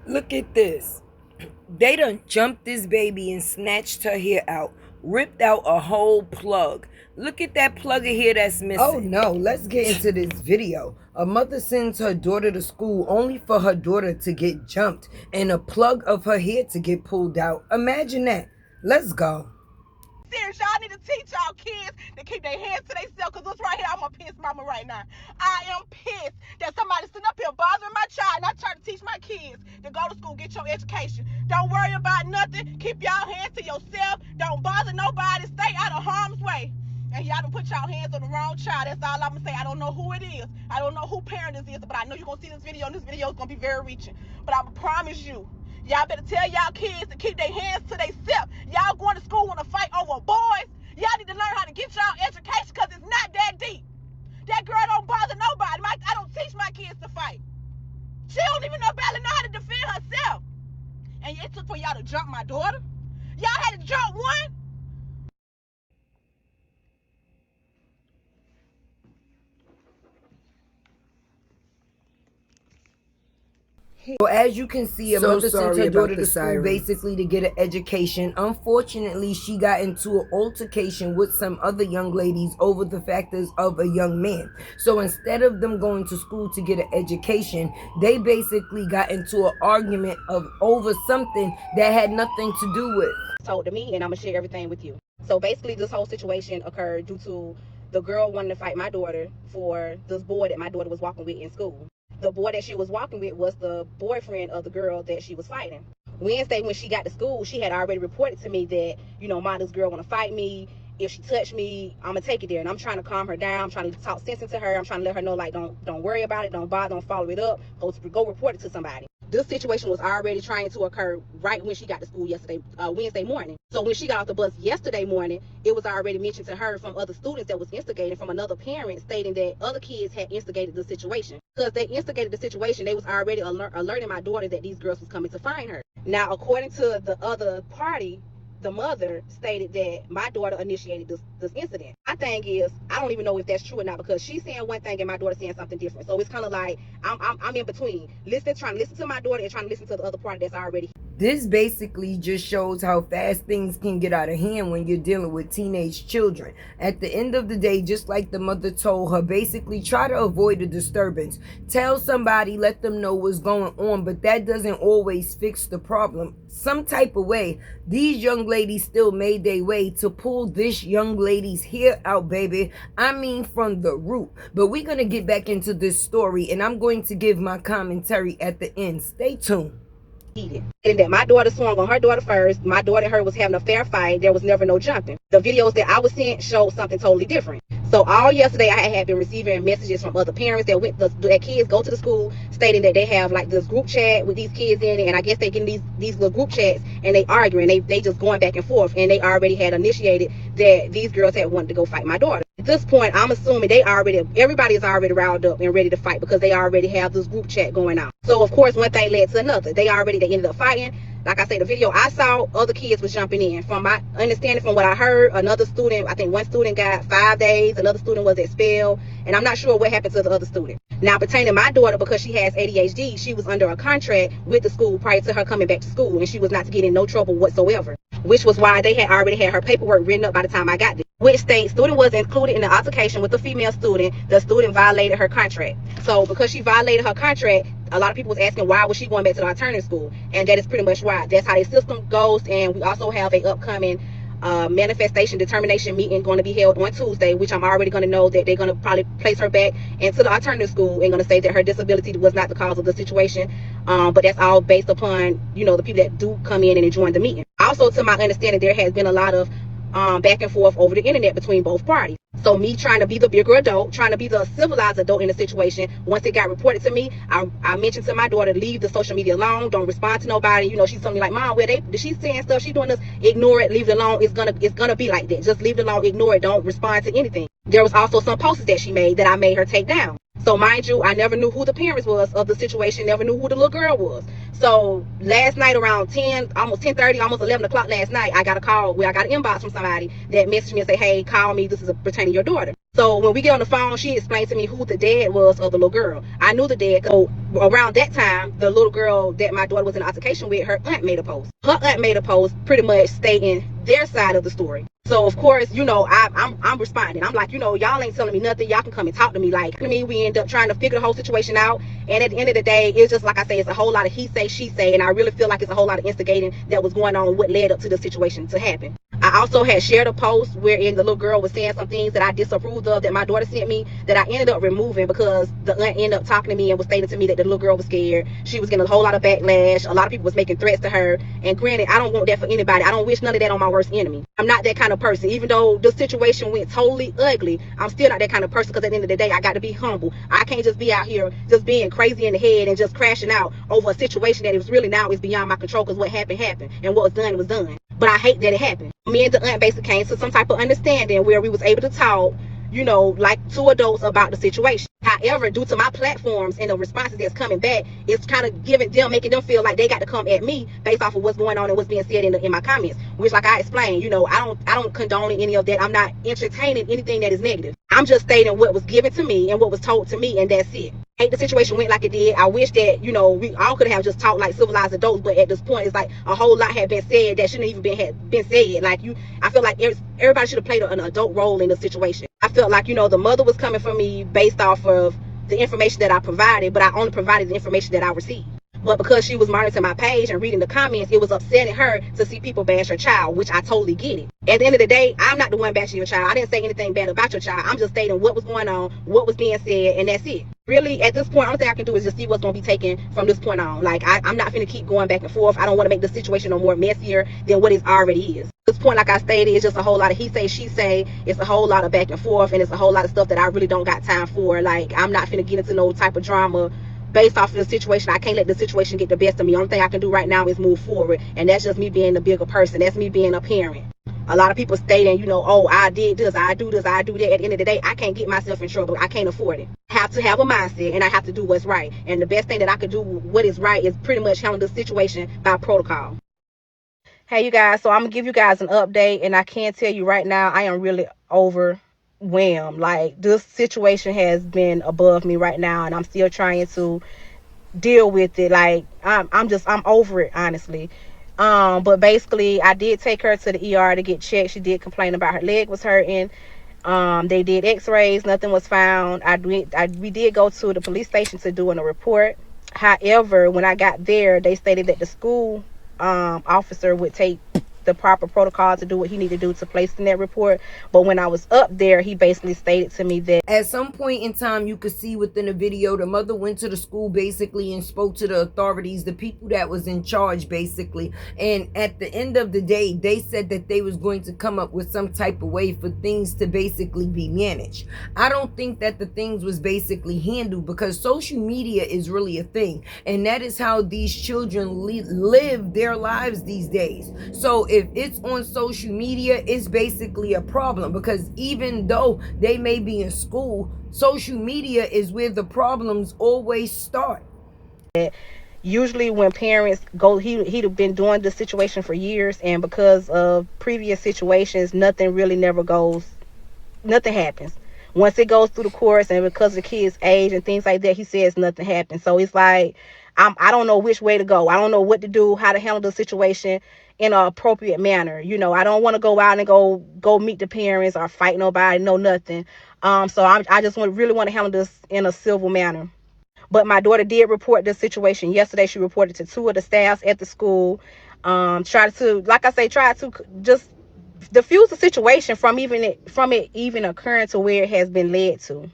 Look at this. They done jumped this baby and snatched her hair out, ripped out a whole plug. Look at that plug of hair that's missing. Oh no, let's get into this video. A mother sends her daughter to school only for her daughter to get jumped and a plug of her hair to get pulled out. Imagine that. Let's go. Serious, y'all need to teach y'all kids to keep their hands to themselves, because this right here, I'm a pissed mama right now. I am pissed that somebody's sitting up here bothering my child, and I try to teach my kids to go to school, get your education. Don't worry about nothing. Keep y'all hands to yourself. Don't bother nobody. Stay out of harm's way. And y'all done put y'all hands on the wrong child. That's all I'm going to say. I don't know who it is. I don't know who parent this is, but I know you're going to see this video, and this video is going to be very reaching. But I promise you, y'all better tell y'all kids to keep their hands to themselves. Y'all going to school want to fight over boys. Y'all need to learn how to get y'all education, because it's not that deep. That girl don't bother nobody. I don't teach my kids to fight. She don't even know barely know how to defend herself. And it took for y'all to jump my daughter. Y'all had to jump one. So as you can see, a mother sent her daughter to school basically to get an education. Unfortunately, she got into an altercation with some other young ladies over the factors of a young man. So instead of them going to school to get an education, they basically got into an argument over something that had nothing to do with. Told to me, and I'm gonna share everything with you. So basically, this whole situation occurred due to the girl wanting to fight my daughter for this boy that my daughter was walking with in school. The boy that she was walking with was the boyfriend of the girl that she was fighting. Wednesday, when she got to school, she had already reported to me that, Ma, this girl want to fight me. If she touch me, I'm gonna take it there. And I'm trying to calm her down. I'm trying to talk sense into her. I'm trying to let her know, like, don't worry about it. Don't bother. Don't follow it up. Go report it to somebody. This situation was already trying to occur right when she got to school Wednesday morning. So when she got off the bus yesterday morning, it was already mentioned to her from other students that was instigating, from another parent stating that other kids had instigated the situation. Because they instigated the situation, they was already alerting my daughter that these girls was coming to find her. Now, according to the other party, the mother stated that my daughter initiated this incident. My thing is, I don't even know if that's true or not, because she's saying one thing and my daughter saying something different. So it's kind of like I'm in between, trying to listen to my daughter and trying to listen to the other party that's already. This basically just shows how fast things can get out of hand when you're dealing with teenage children. At the end of the day, just like the mother told her, basically try to avoid a disturbance. Tell somebody, let them know what's going on, but that doesn't always fix the problem. Some type of way, these young ladies still made their way to pull this young lady's hair out, baby. I mean, from the root. But we're going to get back into this story, and I'm going to give my commentary at the end. Stay tuned. And that my daughter swung on her daughter first. My daughter and her was having a fair fight. There was never no jumping. The videos that I was sent showed something totally different. So all yesterday, I had been receiving messages from other parents that kids go to the school stating that they have like this group chat with these kids in it, and I guess they get these little group chats and they arguing, they just going back and forth, and they already had initiated that these girls had wanted to go fight my daughter. At this point, I'm assuming everybody is already riled up and ready to fight, because they already have this group chat going on. So of course, one thing led to another. They ended up fighting. Like I said, the video I saw, other kids was jumping in. From my understanding, from what I heard, another student, I think one student got 5 days, another student was expelled, and I'm not sure what happened to the other student. Now, pertaining to my daughter, because she has ADHD, she was under a contract with the school prior to her coming back to school, and she was not to get in no trouble whatsoever, which was why they had already had her paperwork written up by the time I got there, which states student was included in the altercation with the female student. The student violated her contract. So because she violated her contract, a lot of people was asking why was she going back to the alternative school, and that is pretty much why. That's how the system goes. And we also have a upcoming manifestation determination meeting going to be held on Tuesday, which I'm already going to know that they're going to probably place her back into the alternative school and going to say that her disability was not the cause of the situation. But that's all based upon, the people that do come in and join the meeting. Also, to my understanding, there has been a lot of back and forth over the internet between both parties. So me trying to be the bigger adult, trying to be the civilized adult in the situation, once it got reported to me, I mentioned to my daughter, leave the social media alone, don't respond to nobody. She's telling me like, Mom, she's saying stuff, she's doing this, ignore it, leave it alone. It's gonna be like that. Just leave it alone, ignore it, don't respond to anything. There was also some posts that she made that I made her take down. So mind you, I never knew who the parents was of the situation, never knew who the little girl was. So last night around 10:30, almost 11 o'clock last night, I got a call where I got an inbox from somebody that messaged me and say, hey, call me, this is pertaining to your daughter. So when we get on the phone, she explained to me who the dad was of the little girl. I knew the dad. So around that time, the little girl that my daughter was in altercation with, her aunt made a post. Her aunt made a post pretty much stating their side of the story. So of course, I'm responding. I'm like, y'all ain't telling me nothing. Y'all can come and talk to me. Like, we end up trying to figure the whole situation out. And at the end of the day, it's just like I say, it's a whole lot of he say, she say, and I really feel like it's a whole lot of instigating that was going on, what led up to the situation to happen. I also had shared a post wherein the little girl was saying some things that I disapproved of that my daughter sent me that I ended up removing because the aunt ended up talking to me and was stating to me that the little girl was scared. She was getting a whole lot of backlash. A lot of people was making threats to her. And granted, I don't want that for anybody. I don't wish none of that on my worst enemy. I'm not that kind of person. Even though the situation went totally ugly, I'm still not that kind of person because at the end of the day, I got to be humble. I can't just be out here just being crazy in the head and just crashing out over a situation that is really now is beyond my control because what happened, happened. And what was done was done. But I hate that it happened. Me and the aunt basically came to some type of understanding where we was able to talk, like two adults about the situation. However, due to my platforms and the responses that's coming back, it's kind of making them feel like they got to come at me based off of what's going on and what's being said in my comments. Which, like I explained, I don't condone any of that. I'm not entertaining anything that is negative. I'm just stating what was given to me and what was told to me, and that's it. I hate the situation went like it did. I wish that, we all could have just talked like civilized adults, but at this point, it's like a whole lot had been said that shouldn't even been said. Like, I feel like everybody should have played an adult role in the situation. I felt like, the mother was coming for me based off of the information that I provided, but I only provided the information that I received. But because she was monitoring my page and reading the comments, it was upsetting her to see people bash her child, which I totally get it. At the end of the day, I'm not the one bashing your child. I didn't say anything bad about your child. I'm just stating what was going on, what was being said, and that's it. Really, at this point, all thing I can do is just see what's going to be taken from this point on. Like, I'm not going to keep going back and forth. I don't want to make the situation no more messier than what it already is. At this point, like I stated, it's just a whole lot of he say, she say. It's a whole lot of back and forth, and it's a whole lot of stuff that I really don't got time for. Like, I'm not going to get into no type of drama based off of the situation. I can't let the situation get the best of me. Only thing I can do right now is move forward, and that's just me being the bigger person. That's me being a parent. A lot of people stating, oh, I did this, I do this, I do that. At the end of the day, I can't get myself in trouble. I can't afford it. I have to have a mindset, and I have to do what's right. And the best thing that I could do, what is right, is pretty much handle the situation by protocol. Hey, you guys, so I'm going to give you guys an update, and I can tell you right now, I am really overwhelmed. Like, this situation has been above me right now, and I'm still trying to deal with it. Like, I'm over it, honestly. But basically, I did take her to the ER to get checked. She did complain about her leg was hurting. They did x-rays. Nothing was found. We did go to the police station to do a report. However, when I got there, they stated that the school officer would take the proper protocol to do what he needed to do to place in that report. But when I was up there, he basically stated to me that at some point in time, you could see within the video, the mother went to the school basically and spoke to the authorities, the people that was in charge basically. And at the end of the day, they said that they was going to come up with some type of way for things to basically be managed. I don't think that the things was basically handled because social media is really a thing. And that is how these children live their lives these days. So if it's on social media, it's basically a problem because even though they may be in school, social media is where the problems always start. Usually when parents go, he'd been doing the situation for years, and because of previous situations, nothing happens. Once it goes through the course, and because of the kid's age and things like that, he says nothing happens. So it's like, I don't know which way to go. I don't know what to do, how to handle the situation in an appropriate manner. I don't want to go out and go meet the parents or fight nobody, no nothing. So I just really want to handle this in a civil manner. But my daughter did report this situation yesterday. She reported to two of the staffs at the school. Try to just diffuse the situation from it even occurring to where it has been led to.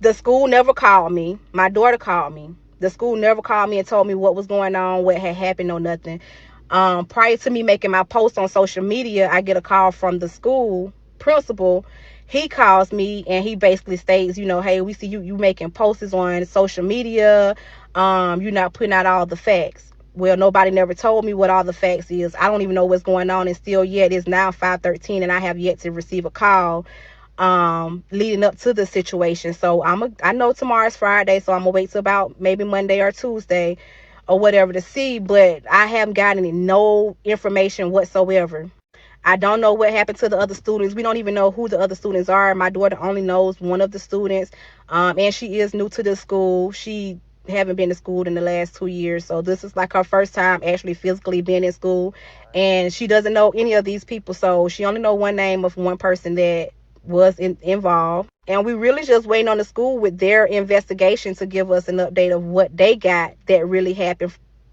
The school never called me. My daughter called me. The school never called me and told me what was going on, what had happened, or nothing. Prior to me making my post on social media, I get a call from the school principal. He calls me and he basically states, hey, we see you making posts on social media. You're not putting out all the facts. Well, nobody never told me what all the facts is. I don't even know what's going on, and still yet it's now 5:13 and I have yet to receive a call leading up to the situation. So I know tomorrow's Friday, so I'm gonna wait till about maybe Monday or Tuesday or whatever to see, but I haven't gotten no information whatsoever. I don't know what happened to the other students. We don't even know who the other students are. My daughter only knows one of the students, and she is new to the school. She haven't been to school in the last 2 years, so this is like her first time actually physically being in school, and she doesn't know any of these people. So she only know one name of one person that was involved, and we really just waiting on the school with their investigation to give us an update of what they got that really happened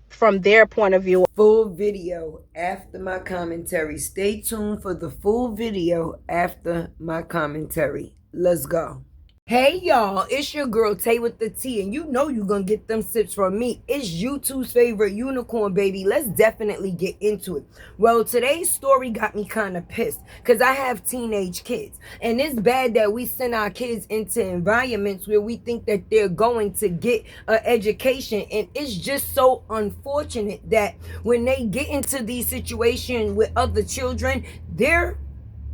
from their point of view. Full video after my commentary. Stay tuned for the full video after my commentary. Let's go. Hey y'all, it's your girl Tay with the T, and you know you're gonna get them sips from me. It's YouTube's favorite unicorn, baby. Let's definitely get into it. Well, today's story got me kind of pissed because I have teenage kids, and it's bad that we send our kids into environments where we think that they're going to get an education, and it's just so unfortunate that when they get into these situations with other children,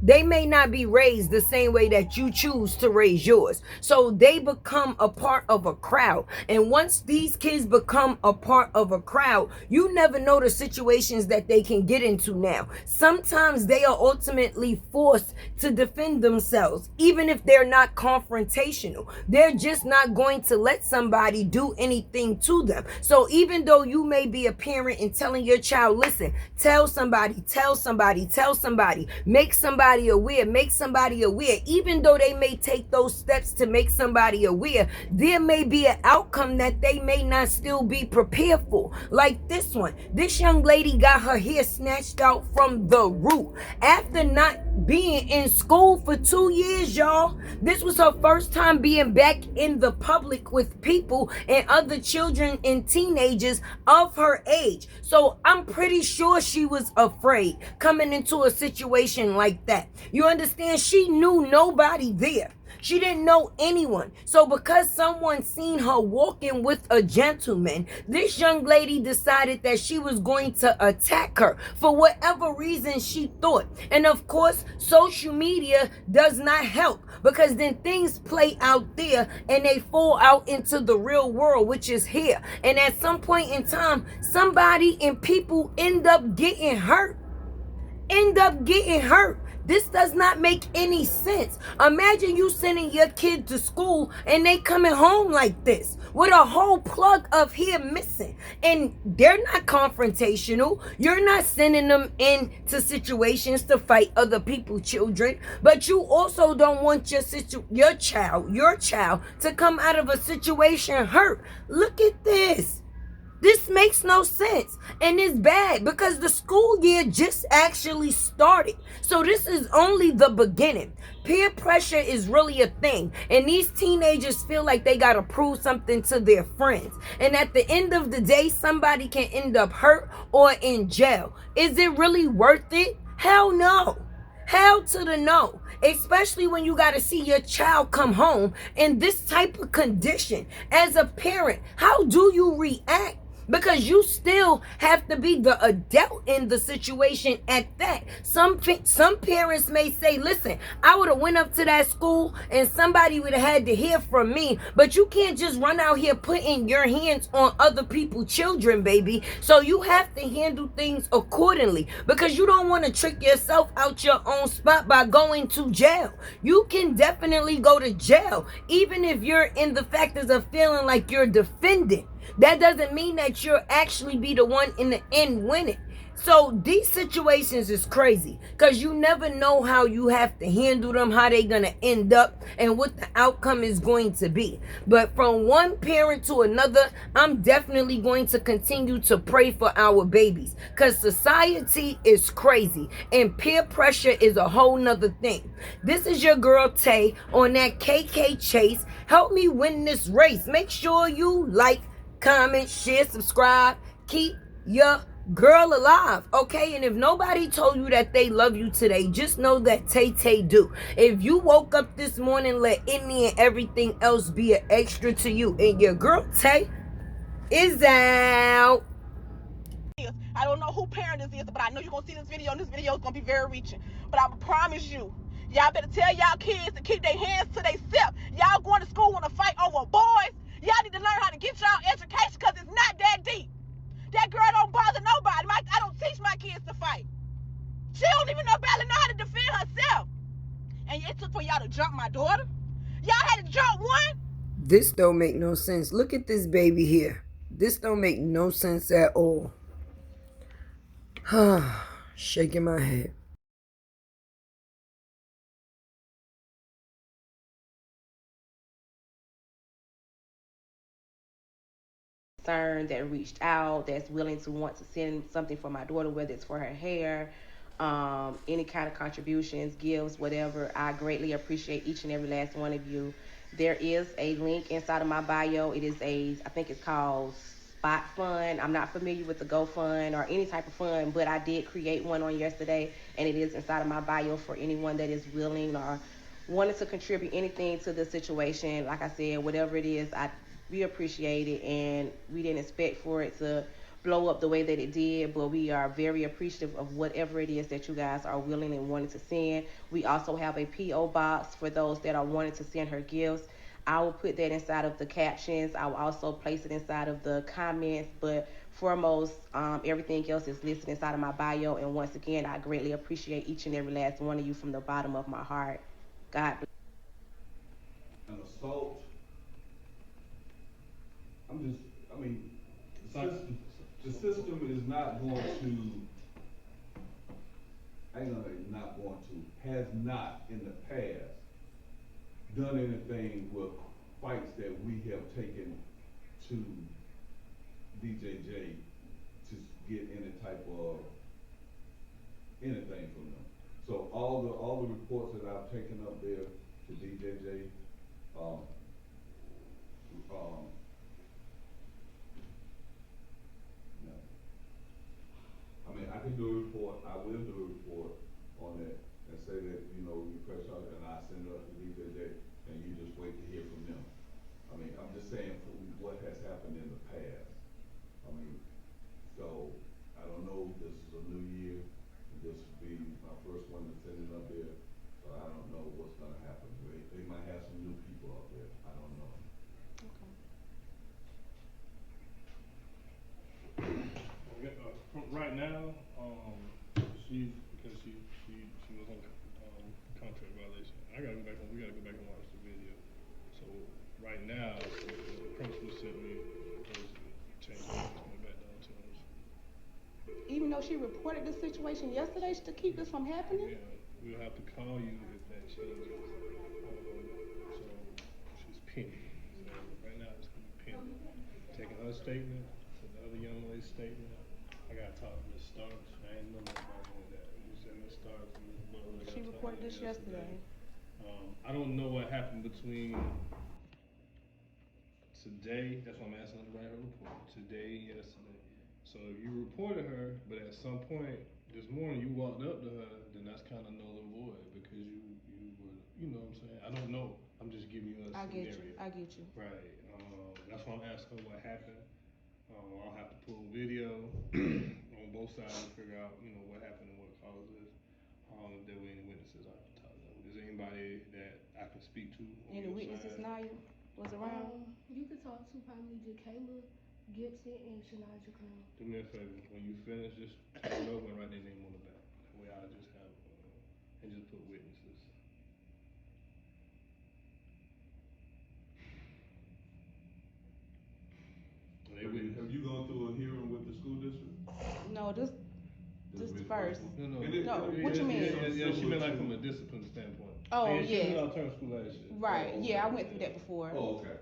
they may not be raised the same way that you choose to raise yours. So they become a part of a crowd. And once these kids become a part of a crowd, you never know the situations that they can get into now. Sometimes they are ultimately forced to defend themselves, even if they're not confrontational. They're just not going to let somebody do anything to them. So even though you may be a parent and telling your child, listen, tell somebody, make somebody aware, even though they may take those steps to make somebody aware, there may be an outcome that they may not still be prepared for. Like this one, this young lady got her hair snatched out from the root after not being in school for 2 years, y'all. This was her first time being back in the public with people and other children and teenagers of her age. So I'm pretty sure she was afraid coming into a situation like that. You understand? She knew nobody there. She didn't know anyone. So because someone seen her walking with a gentleman, this young lady decided that she was going to attack her for whatever reason she thought. And of course, social media does not help, because then things play out there and they fall out into the real world, which is here. And at some point in time, somebody and people end up getting hurt. This does not make any sense. Imagine you sending your kid to school and they coming home like this with a whole plug of hair missing, and they're not confrontational. You're not sending them into situations to fight other people's children, but you also don't want your child to come out of a situation hurt. Look at this. This makes no sense, and it's bad because the school year just actually started. So this is only the beginning. Peer pressure is really a thing, and these teenagers feel like they gotta prove something to their friends. And at the end of the day, somebody can end up hurt or in jail. Is it really worth it? Hell no. Hell to the no. Especially when you got to see your child come home in this type of condition. As a parent, how do you react? Because you still have to be the adult in the situation at that. Some parents may say, listen, I would have went up to that school and somebody would have had to hear from me. But you can't just run out here putting your hands on other people's children, baby. So you have to handle things accordingly, because you don't want to trick yourself out your own spot by going to jail. You can definitely go to jail, even if you're in the factors of feeling like you're defending. That doesn't mean that you'll actually be the one in the end winning. So these situations is crazy, because you never know how you have to handle them, how they're going to end up, and what the outcome is going to be. But from one parent to another, I'm definitely going to continue to pray for our babies, because society is crazy and peer pressure is a whole nother thing. This is your girl Tay on that KK Chase. Help me win this race. Make sure you like, comment, share, subscribe. Keep your girl alive, okay? And if nobody told you that they love you today, just know that Tay do. If you woke up this morning, let any and everything else be an extra to you. And your girl Tay is out. I don't know who parent this is, but I know you're going to see this video, and this video is going to be very reaching. But I promise you, y'all better tell y'all kids to keep their hands to themselves. Y'all going to school want to fight over boys? Y'all need to learn how to get y'all education, because it's not that deep. That girl don't bother nobody. I don't teach my kids to fight. She don't even know about This don't make no sense. Look at this baby here. This don't make no sense at all. Shaking my head. That reached out, that's willing to want to send something for my daughter, whether it's for her hair, any kind of contributions, gifts, whatever. I greatly appreciate each and every last one of you. There is a link inside of my bio. It is I think it's called Spot Fund. I'm not familiar with the GoFund or any type of fund, but I did create one on yesterday, and it is inside of my bio for anyone that is willing or wanted to contribute anything to the situation. Like I said, whatever it is, we appreciate it, and we didn't expect for it to blow up the way that it did, but we are very appreciative of whatever it is that you guys are willing and wanting to send. We also have a P.O. box for those that are wanting to send her gifts. I will put that inside of the captions. I will also place it inside of the comments, but foremost, everything else is listed inside of my bio. And once again, I greatly appreciate each and every last one of you from the bottom of my heart. God bless. An assault. I mean, the system is not going to, I ain't gonna say not going to, has not in the past done anything with fights that we have taken to DJJ to get any type of anything from them. So all the reports that I've taken up there to DJJ, um, um, no. I mean, I can do a report, I will do a report on that and say that, you press out and I send it up to DJJ and you just wait to hear from them. I mean, I'm just saying for what has happened in the past. I mean, so I don't know, this is a new year, this will be my first one to send it up there, so I don't know what's gonna happen. They might have some new people up there, I don't know. Right now, she's because she was on contract violation. We gotta go back and watch the video. So right now, the principal sent me change back down to us. Even though she reported the situation yesterday to keep this from happening? Yeah, we'll have to call you if that changes. So she's pending. So right now it's gonna be pending. Taking her statement, the other young lady's statement. I gotta talk to Ms. Starks. I ain't know nothing about any of that. You said Ms. Starks and Ms. Butler. She reported this yesterday. I don't know what happened between today. That's why I'm asking her to write her report. Today, yesterday. So if you reported her, but at some point this morning you walked up to her, then that's kind of null and void because you were, you know what I'm saying? I don't know. I'm just giving you a scenario. I get you. Right. That's why I'm asking her what happened. I'll have to pull video on both sides to figure out, what happened and what caused this. If there were any witnesses, I can talk to them. Is there anybody that I can speak to? Any witnesses, Naya, was around? You could talk to probably Jacayla Gibson and Shania Crown. Do me a favor. When you finish, just turn it over and write their name on the back. That way I'll just have, and just put witnesses. Have you gone through a hearing with the school district? No, this the first. No. What you mean? Yeah, she meant like from a discipline standpoint. Oh, yeah. She was yeah. in alternative school last year. Right, Oh, okay. yeah, I went through that before. Oh, okay.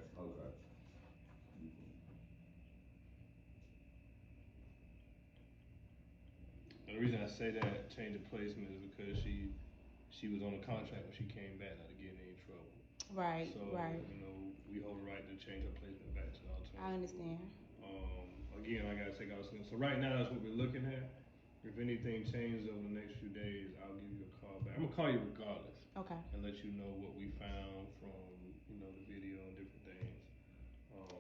And the reason I say that change of placement is because she was on a contract when she came back, not to get in any trouble. Right, so, right. We hold the right to change her placement back to the alternative. I understand. Again, I gotta take out some. So right now, that's what we're looking at. If anything changes over the next few days, I'll give you a call back. I'm gonna call you regardless. Okay. And let you know what we found from, the video and different things.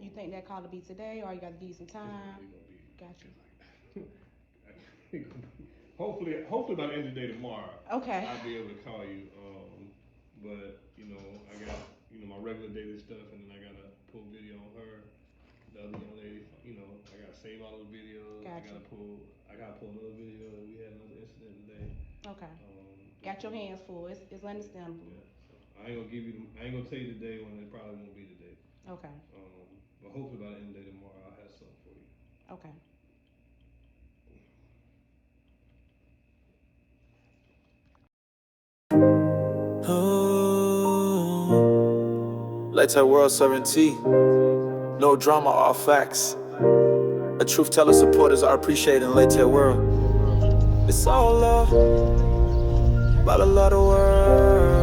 You think that call will be today, or you got to give you some time? It's gonna be. Gotcha. Hopefully by the end of the day tomorrow. Okay. I'll be able to call you. But I got my regular daily stuff, and then I gotta pull video on her. The other young lady, I gotta save all those videos. Gotcha. I gotta pull another video. We had another incident today. Okay. Got your hands full. It's understandable. Yeah. So I ain't gonna tell you today when it probably won't be today. Okay. But hopefully by the end of the day tomorrow, I'll have something for you. Okay. Let's have world sovereignty. No drama, all facts. A truth teller supporters are appreciated in Latex world. It's all love, but a lot of words.